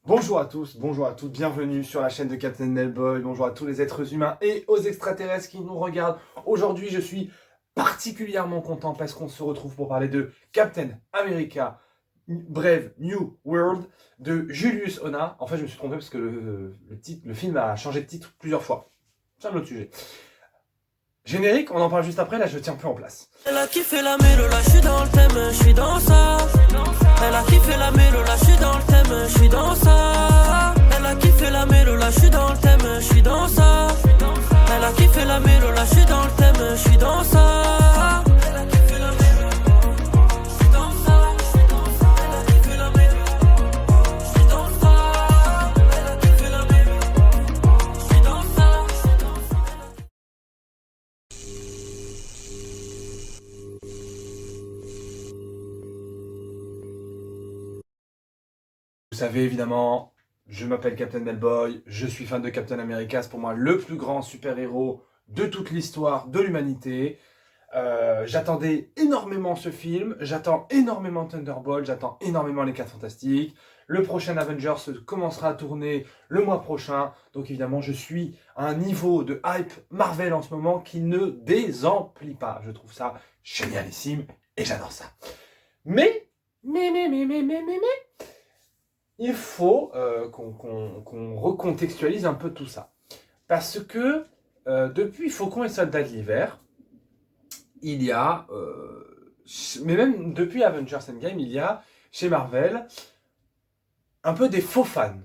Bonjour à tous, bonjour à toutes, bienvenue sur la chaîne de Captain Hellboy, bonjour à tous les êtres humains et aux extraterrestres qui nous regardent. Aujourd'hui, je suis particulièrement content parce qu'on se retrouve pour parler de Captain America, Brave New World de Julius Onah. En fait, je me suis trompé parce que le film a changé de titre plusieurs fois. C'est un autre sujet. Générique, on en parle juste après, là je tiens plus en place. Elle a kiffé la mélo, là je suis dans le thème, je suis dans ça. Elle a kiffé la mélo, là je suis dans le thème, je suis dans ça. Elle a kiffé la mélo, là je suis dans le thème, je suis dans ça. Elle a kiffé la mélo, là je suis dans le thème, je suis dans ça. Elle a kiffé la mélo, je suis dans ça. Elle a kiffé la mélo, je suis dans ça. Elle a kiffé la mélo, je suis dans ça. Vous savez évidemment, je m'appelle Captain Hellboy, je suis fan de Captain America, c'est pour moi le plus grand super-héros de toute l'histoire de l'humanité. J'attendais énormément ce film, j'attends énormément Thunderbolt, j'attends énormément les 4 Fantastiques. Le prochain Avengers commencera à tourner le mois prochain, donc évidemment je suis à un niveau de hype Marvel en ce moment qui ne désemplit pas. Je trouve ça génialissime et j'adore ça. Mais, il faut qu'on recontextualise un peu tout ça. Parce que depuis Faucon et Soldat de l'Hiver, il y a, mais même depuis Avengers Endgame, il y a chez Marvel un peu des faux fans.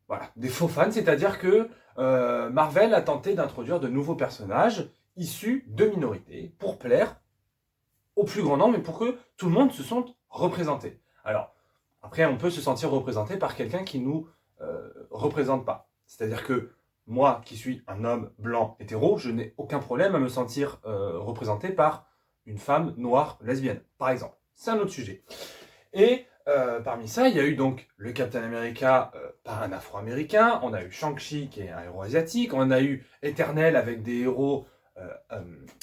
Voilà, des faux fans, c'est-à-dire que Marvel a tenté d'introduire de nouveaux personnages issus de minorités pour plaire au plus grand nombre, mais pour que tout le monde se sente représenté. Alors, après, on peut se sentir représenté par quelqu'un qui nous représente pas. C'est-à-dire que moi, qui suis un homme blanc hétéro, je n'ai aucun problème à me sentir représenté par une femme noire lesbienne, par exemple. C'est un autre sujet. Et parmi ça, il y a eu donc le Captain America par un Afro-Américain, on a eu Shang-Chi qui est un héros asiatique, on a eu Eternel avec des héros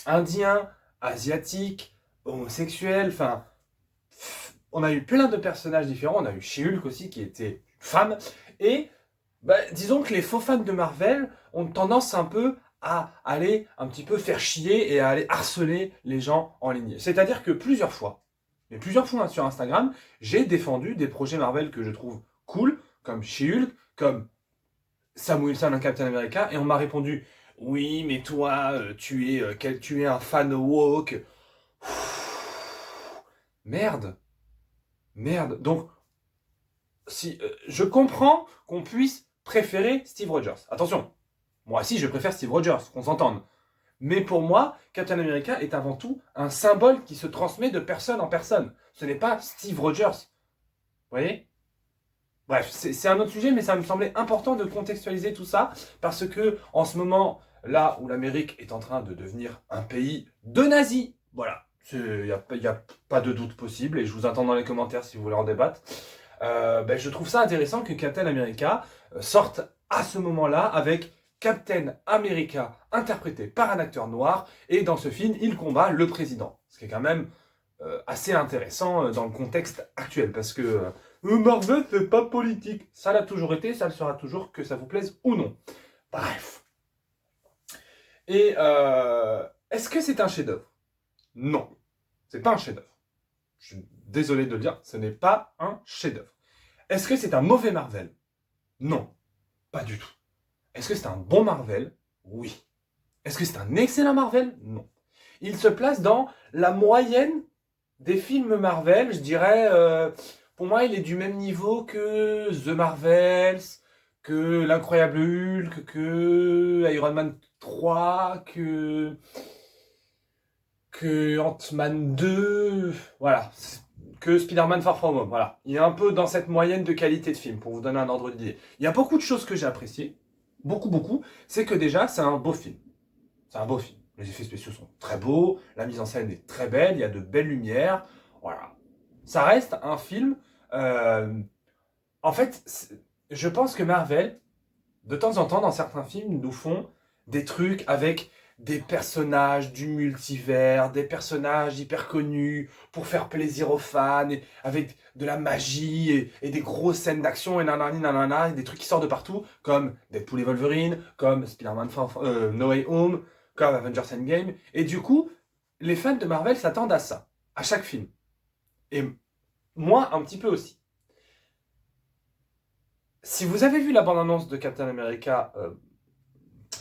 indiens, asiatiques, homosexuels, enfin... On a eu plein de personnages différents, on a eu She-Hulk aussi qui était une femme, et disons que les faux fans de Marvel ont tendance un peu à aller un petit peu faire chier et à aller harceler les gens en ligne. C'est-à-dire que plusieurs fois sur Instagram, j'ai défendu des projets Marvel que je trouve cool, comme She-Hulk, comme Sam Wilson, un Captain America, et on m'a répondu « Oui, mais toi, tu es un fan woke. » Merde. Donc, si je comprends qu'on puisse préférer Steve Rogers. Attention, moi aussi je préfère Steve Rogers, qu'on s'entende. Mais pour moi, Captain America est avant tout un symbole qui se transmet de personne en personne. Ce n'est pas Steve Rogers. Vous voyez ? Bref, c'est un autre sujet, mais ça me semblait important de contextualiser tout ça, parce que en ce moment, là où l'Amérique est en train de devenir un pays de nazis, voilà, il n'y a pas de doute possible, et je vous attends dans les commentaires si vous voulez en débattre. Je trouve ça intéressant que Captain America sorte à ce moment-là avec Captain America interprété par un acteur noir, et dans ce film, il combat le président. Ce qui est quand même assez intéressant dans le contexte actuel, parce que Marvel, c'est pas politique. Ça l'a toujours été, ça le sera toujours, que ça vous plaise ou non. Bref. Et est-ce que c'est un chef-d'œuvre ? Non, c'est pas un chef-d'œuvre. Je suis désolé de le dire, ce n'est pas un chef-d'œuvre. Est-ce que c'est un mauvais Marvel ? Non, pas du tout. Est-ce que c'est un bon Marvel ? Oui. Est-ce que c'est un excellent Marvel ? Non. Il se place dans la moyenne des films Marvel, je dirais. Pour moi, il est du même niveau que The Marvels, que l'Incroyable Hulk, que Iron Man 3, que Ant-Man 2, voilà, que Spider-Man Far From Home, voilà. Il est un peu dans cette moyenne de qualité de film, pour vous donner un ordre d'idée. Il y a beaucoup de choses que j'ai appréciées, beaucoup, c'est que déjà, c'est un beau film. C'est un beau film. Les effets spéciaux sont très beaux, la mise en scène est très belle, il y a de belles lumières, voilà. Ça reste un film... en fait, je pense que Marvel, de temps en temps, dans certains films, nous font des trucs avec des personnages du multivers, des personnages hyper connus pour faire plaisir aux fans, et avec de la magie et des grosses scènes d'action et nanani nanana, et des trucs qui sortent de partout, comme Deadpool et Wolverine, comme Spider-Man No Way Home, comme Avengers Endgame. Et du coup, les fans de Marvel s'attendent à ça, à chaque film. Et moi, un petit peu aussi. Si vous avez vu la bande-annonce de Captain America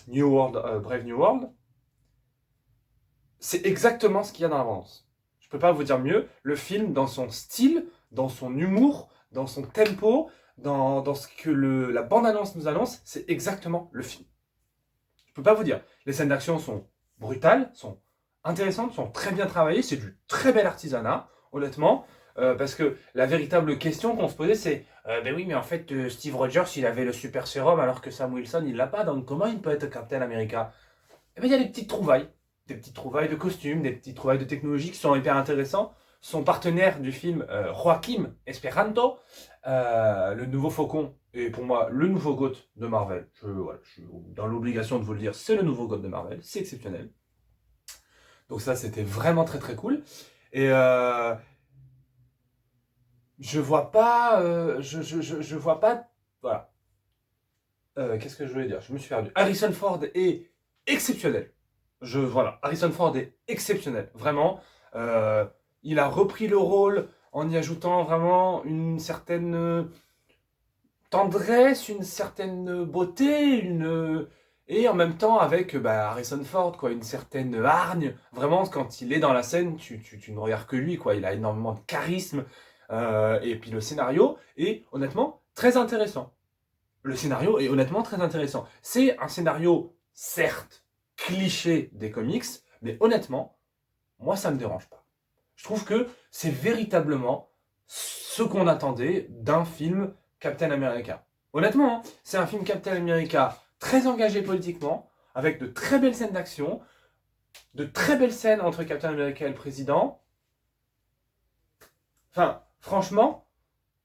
New World, Brave New World, c'est exactement ce qu'il y a dans la bande-annonce. Je peux pas vous dire mieux. Le film, dans son style, dans son humour, dans son tempo, dans ce que la bande-annonce nous annonce, c'est exactement le film. Je peux pas vous dire. Les scènes d'action sont brutales, sont intéressantes, sont très bien travaillées, c'est du très bel artisanat, honnêtement. Parce que la véritable question qu'on se posait, c'est ben oui, mais en fait, Steve Rogers, il avait le super sérum alors que Sam Wilson, il l'a pas. Donc comment il peut être Captain America? Eh ben, il y a des petites trouvailles de costumes, des petites trouvailles de technologie qui sont hyper intéressants. Son partenaire du film, Joaquim Esperanto, le nouveau Faucon, est pour moi le nouveau GOAT de Marvel. Je suis dans l'obligation de vous le dire, c'est le nouveau GOAT de Marvel, c'est exceptionnel. Donc ça, c'était vraiment très très cool. Et je vois pas, je vois pas, voilà. Qu'est-ce que je voulais dire? Je me suis perdu. Harrison Ford est exceptionnel. Voilà, Harrison Ford est exceptionnel, vraiment. Il a repris le rôle en y ajoutant vraiment une certaine tendresse, une certaine beauté, et en même temps avec Harrison Ford, quoi, une certaine hargne. Vraiment, quand il est dans la scène, tu ne regardes que lui, quoi. Il a énormément de charisme. Et puis le scénario est honnêtement très intéressant. Le scénario est honnêtement très intéressant. C'est un scénario, certes, cliché des comics, mais honnêtement, moi ça me dérange pas. Je trouve que c'est véritablement ce qu'on attendait d'un film Captain America. Honnêtement, hein, c'est un film Captain America très engagé politiquement, avec de très belles scènes d'action, de très belles scènes entre Captain America et le président. Enfin, franchement,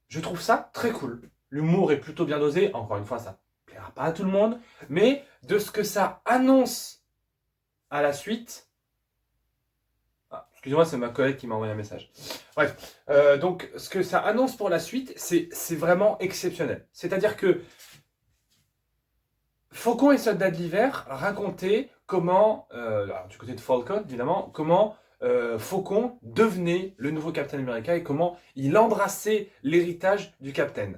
je trouve ça très cool. L'humour est plutôt bien dosé. Encore une fois, ça ne plaira pas à tout le monde. Mais de ce que ça annonce à la suite... Ah, excusez-moi, c'est ma collègue qui m'a envoyé un message. Bref, donc ce que ça annonce pour la suite, c'est vraiment exceptionnel. C'est-à-dire que Faucon et Soldat de l'Hiver racontaient comment, alors, du côté de Falcon évidemment, comment Faucon devenait le nouveau Captain America et comment il embrassait l'héritage du Captain.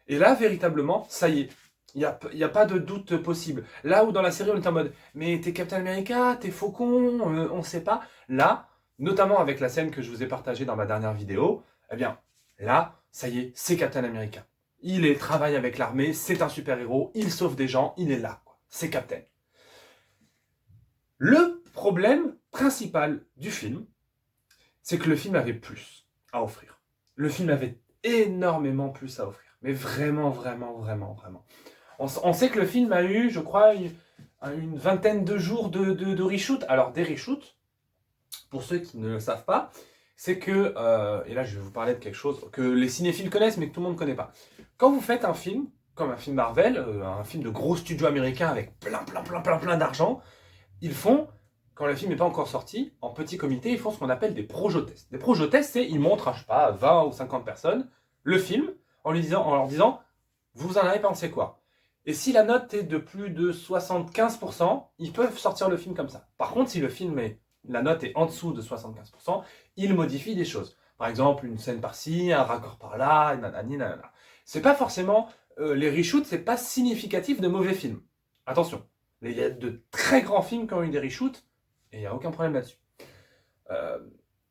Et là, véritablement, ça y est, il n'y a pas de doute possible. Là où dans la série, on est en mode « Mais t'es Captain America, t'es Faucon, on ne sait pas ». Là, notamment avec la scène que je vous ai partagée dans ma dernière vidéo, eh bien, là, ça y est, c'est Captain America. Il travaille avec l'armée, c'est un super-héros, il sauve des gens, il est là, quoi. C'est Captain. Le problème principal du film, c'est que le film avait plus à offrir. Le film avait énormément plus à offrir. Mais vraiment, vraiment, vraiment, vraiment. On sait que le film a eu, je crois, une vingtaine de jours de reshoot. Alors, des reshoots, pour ceux qui ne le savent pas, c'est que, et là je vais vous parler de quelque chose que les cinéphiles connaissent mais que tout le monde ne connaît pas. Quand vous faites un film, comme un film Marvel, un film de gros studio américain avec plein d'argent, ils font, quand le film n'est pas encore sorti, en petit comité, ils font ce qu'on appelle des projo-tests. Des projo-tests, c'est ils montrent, je sais pas, 20 ou 50 personnes, le film, en leur disant, vous en avez pensé quoi? Et si la note est de plus de 75%, ils peuvent sortir le film comme ça. Par contre, si la note est en dessous de 75%, ils modifient des choses. Par exemple, une scène par-ci, un raccord par-là, nanani, nanana. C'est pas forcément, les reshoots, c'est pas significatif de mauvais films. Attention, il y a de très grands films qui ont eu des reshoots, et il n'y a aucun problème là-dessus.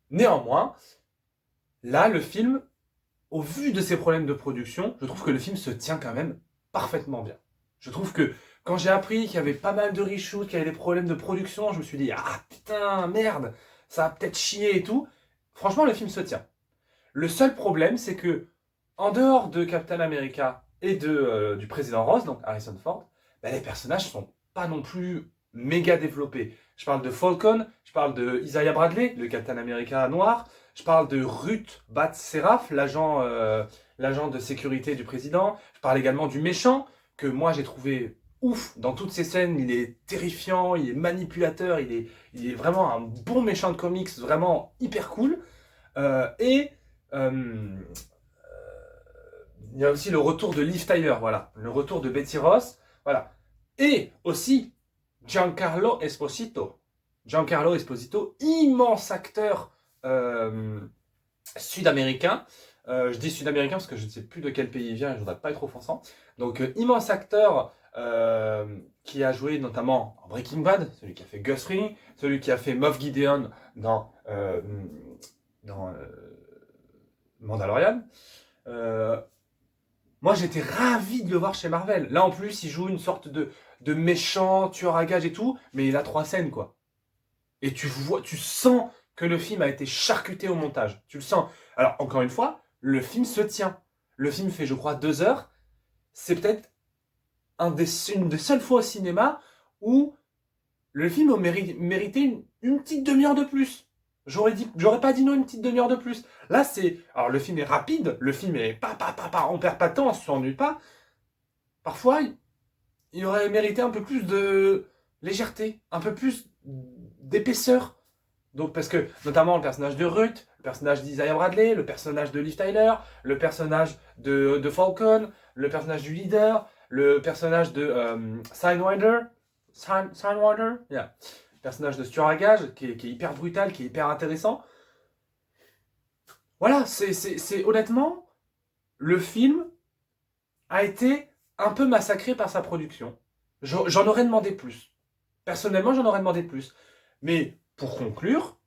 Néanmoins, là, le film, au vu de ses problèmes de production, je trouve que le film se tient quand même parfaitement bien. Je trouve que quand j'ai appris qu'il y avait pas mal de reshoots, qu'il y avait des problèmes de production, je me suis dit, ah putain, merde, ça va peut-être chier et tout. Franchement, le film se tient. Le seul problème, c'est que, en dehors de Captain America et du président Ross, donc Harrison Ford, les personnages sont pas non plus méga développés. Je parle de Falcon, je parle de Isaiah Bradley, le Captain America noir, je parle de Ruth Bat-Seraph, l'agent de sécurité du président, je parle également du méchant, que moi j'ai trouvé ouf dans toutes ces scènes, il est terrifiant, il est manipulateur, il est vraiment un bon méchant de comics, vraiment hyper cool. Et il y a aussi le retour de Liv Tyler, voilà, le retour de Betty Ross, voilà. Et aussi Giancarlo Esposito. Giancarlo Esposito, immense acteur sud-américain. Je dis sud-américain parce que je ne sais plus de quel pays il vient et je ne voudrais pas être offensant. Donc, immense acteur qui a joué notamment en Breaking Bad, celui qui a fait Gus Fring, celui qui a fait Moff Gideon dans Mandalorian. Moi, j'étais ravi de le voir chez Marvel. Là, en plus, il joue une sorte de méchant, tueur à gages et tout, mais il a 3 scènes, quoi. Et tu sens que le film a été charcuté au montage. Tu le sens. Alors, encore une fois, le film se tient. Le film fait, je crois, 2 heures. C'est peut-être une des seules fois au cinéma où le film méritait une petite demi-heure de plus. J'aurais pas dit non une petite demi-heure de plus. Là, alors le film est rapide, le film est on perd pas de temps, on s'ennuie pas. Parfois, il aurait mérité un peu plus de légèreté, un peu plus d'épaisseur. Donc, parce que, notamment, le personnage de Ruth, le personnage d'Isaiah Bradley, le personnage de Liv Tyler, le personnage de Falcon, le personnage du leader, le personnage de Sidewinder, yeah. Personnage de tueur à gages qui est hyper brutal, qui est hyper intéressant. Voilà, c'est honnêtement, le film a été un peu massacré par sa production. J'en aurais demandé plus. Personnellement, j'en aurais demandé plus. Mais pour conclure,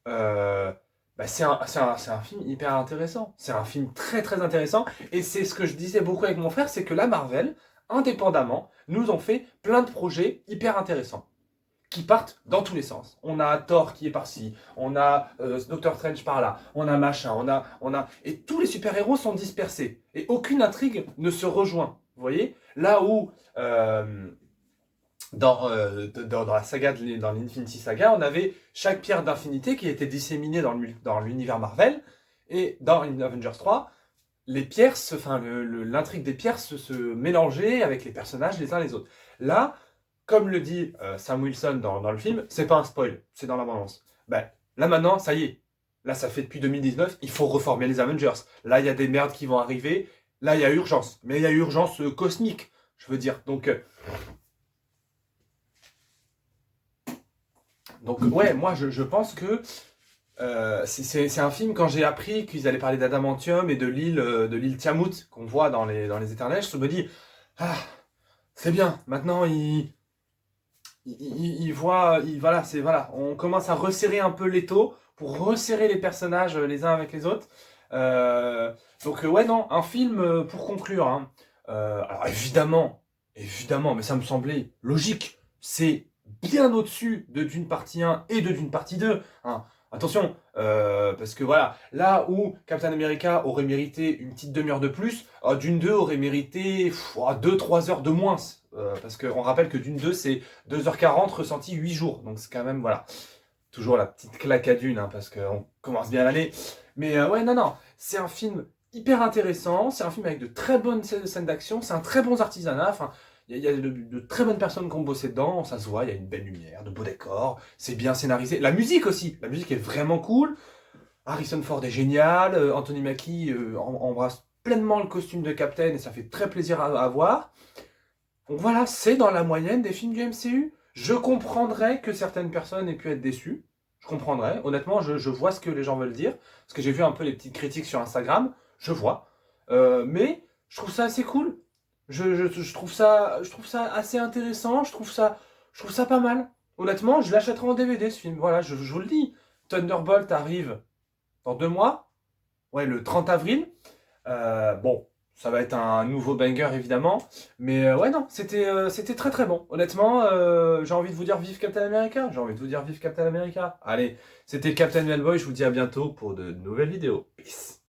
c'est un film hyper intéressant. C'est un film très très intéressant. Et c'est ce que je disais beaucoup avec mon frère, c'est que la Marvel, indépendamment, nous ont fait plein de projets hyper intéressants qui partent dans tous les sens. On a Thor qui est par-ci, on a Doctor Strange par-là, on a machin, on a... Et tous les super-héros sont dispersés. Et aucune intrigue ne se rejoint. Vous voyez? Là où... dans la saga, dans l'Infinity Saga, on avait chaque pierre d'infinité qui était disséminée dans l'univers Marvel, et dans Avengers 3, les pierres, l'intrigue des pierres se mélangeait avec les personnages les uns les autres. Là, comme le dit Sam Wilson dans le film, c'est pas un spoil, c'est dans l'abondance. Là maintenant, ça y est, là ça fait depuis 2019, il faut reformer les Avengers. Là il y a des merdes qui vont arriver, là il y a urgence, mais il y a urgence cosmique, je veux dire. Donc ouais, moi je pense que c'est un film, quand j'ai appris qu'ils allaient parler d'Adamantium et de l'île Tiamut qu'on voit dans les Éternels, je me dis, ah, c'est bien, maintenant voilà, on commence à resserrer un peu l'étau pour resserrer les personnages les uns avec les autres. Ouais, non, un film pour conclure. Hein. Alors évidemment, mais ça me semblait logique. C'est bien au-dessus de Dune partie 1 et de Dune partie 2. Hein. Attention, parce que voilà, là où Captain America aurait mérité une petite demi-heure de plus, Dune 2 aurait mérité 2-3 heures de moins. Parce qu'on rappelle que Dune 2, c'est 2h40 ressenti 8 jours. Donc c'est quand même, voilà, toujours la petite claque à Dune, hein, parce qu'on commence bien l'année. Mais ouais, non, c'est un film hyper intéressant, c'est un film avec de très bonnes scènes d'action, c'est un très bon artisanat, enfin, il y a de très bonnes personnes qui ont bossé dedans, ça se voit, il y a une belle lumière, de beaux décors, c'est bien scénarisé. La musique aussi, la musique est vraiment cool. Harrison Ford est génial, Anthony Mackie embrasse pleinement le costume de Captain et ça fait très plaisir à voir. Donc voilà, c'est dans la moyenne des films du MCU. Je comprendrais que certaines personnes aient pu être déçues. Je comprendrais. Honnêtement, je vois ce que les gens veulent dire. Parce que j'ai vu un peu les petites critiques sur Instagram. Je vois. Mais je trouve ça assez cool. Je trouve ça assez intéressant. Je trouve ça pas mal. Honnêtement, je l'achèterai en DVD ce film. Voilà, je vous le dis. Thunderbolt arrive dans 2 mois. Ouais, le 30 avril. Bon. Ça va être un nouveau banger évidemment, mais ouais non, c'était très très bon. Honnêtement, j'ai envie de vous dire vive Captain America, Allez, c'était Captain Melboy, je vous dis à bientôt pour de nouvelles vidéos. Peace.